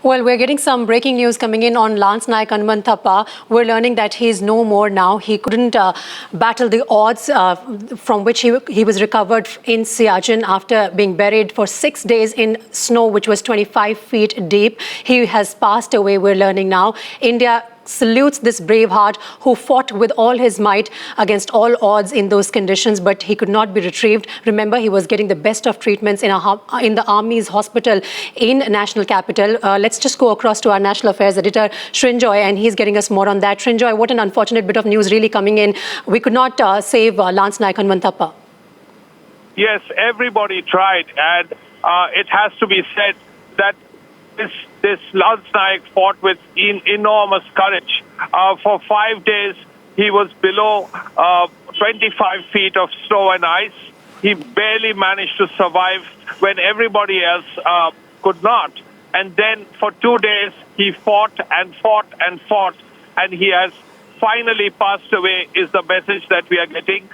Well, we're getting some breaking news coming in on Lance Naik Hanumanthappa. We're learning that he's no more now. He couldn't battle the odds from which he was recovered in Siachen after being buried for 6 days in snow, which was 25 feet deep. He has passed away, we're learning now. India salutes this brave heart who fought with all his might against all odds in those conditions, but he could not be retrieved. Remember, he was getting the best of treatments in the Army's hospital in National Capital. Let's just go across to our National Affairs editor, Srinjoy, and he's getting us more on that. Srinjoy, what an unfortunate bit of news really coming in. We could not save Lance Naik Hanumanthappa. Yes, everybody tried, and it has to be said that this Lance Naik fought with enormous courage. For 5 days, he was below 25 feet of snow and ice. He barely managed to survive when everybody else could not. And then for 2 days, he fought and fought and fought, and he has finally passed away, is the message that we are getting.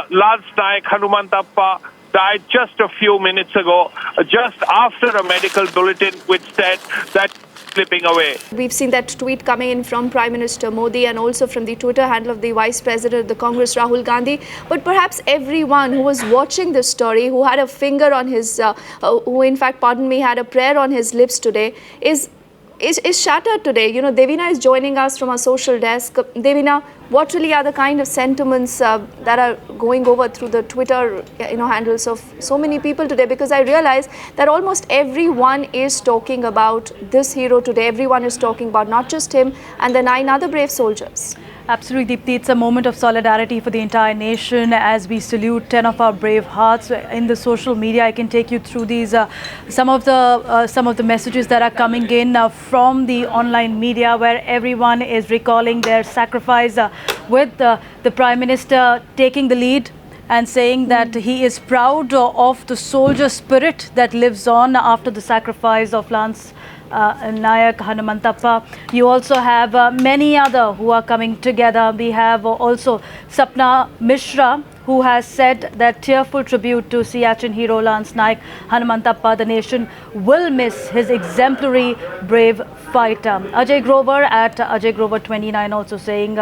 Lance Naik Hanumanthappa died just a few minutes ago, just after a medical bulletin which said that slipping away. We've seen that tweet coming in from Prime Minister Modi and also from the Twitter handle of the Vice President of the Congress, Rahul Gandhi. But perhaps everyone who was watching this story, who had a finger on his, who in fact, pardon me, had a prayer on his lips today, is shattered today. You know, Devina is joining us from our social desk. Devina, what really are the kind of sentiments that are going over through the Twitter, handles of so many people today? Because I realize that almost everyone is talking about this hero today. Everyone is talking about not just him and the 9 other brave soldiers. Absolutely, Deepti. It's a moment of solidarity for the entire nation as we salute 10 of our brave hearts. In the social media, I can take you through these some of the messages that are coming in from the online media, where everyone is recalling their sacrifice with the Prime Minister taking the lead and saying that he is proud of the soldier spirit that lives on after the sacrifice of Lance Naik Hanumanthappa. You also have many other who are coming together. We have also Sapna Mishra, who has said that tearful tribute to Siachen hero Lance Naik Hanumanthappa. The nation will miss his exemplary brave fighter. Ajay Grover at Ajay Grover 29 also saying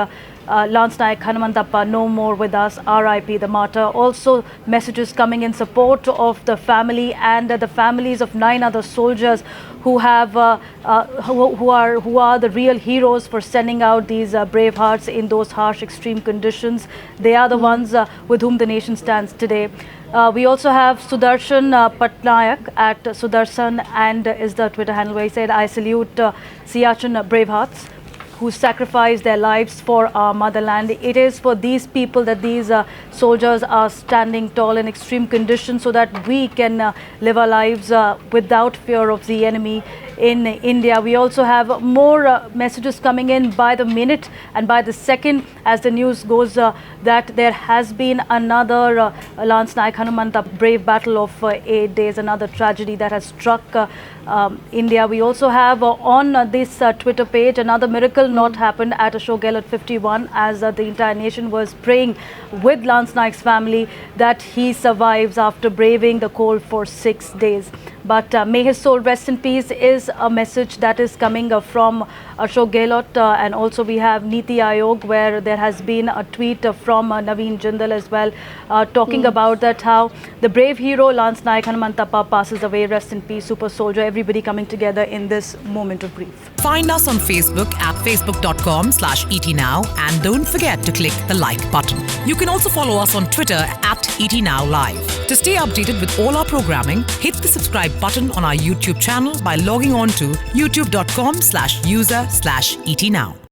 Lance Naik Hanumanthappa no more with us, RIP the martyr. Also messages coming in support of the family and the families of 9 other soldiers who have who are the real heroes for sending out these brave hearts in those harsh extreme conditions. They are the ones with whom the nation stands today. We also have Sudarshan Patnaik at Sudarshan, and is the Twitter handle where he said, I salute Siachen brave hearts who sacrificed their lives for our motherland. It is for these people that these soldiers are standing tall in extreme conditions so that we can live our lives without fear of the enemy in India. We also have more messages coming in by the minute and by the second as the news goes that there has been another Lance Naik Hanumanthappa brave battle of 8 days, another tragedy that has struck India. We also have on this Twitter page another miracle not happened at Ashok Gehlot 51 as the entire nation was praying with Lance Naik's family that he survives after braving the cold for 6 days. But may his soul rest in peace is a message that is coming from Ashok Gehlot, and also we have Niti Aayog, where there has been a tweet from Naveen Jindal as well talking about that how the brave hero Lance Naik Hanumanthappa passes away. Rest in peace, super soldier. Everybody coming together in this moment of grief. Find us on Facebook at facebook.com/ETNow, and don't forget to click the like button. You can also follow us on Twitter at ETNowLive. To stay updated with all our programming, hit the subscribe button on our YouTube channel by logging on to youtube.com/user/ETNow.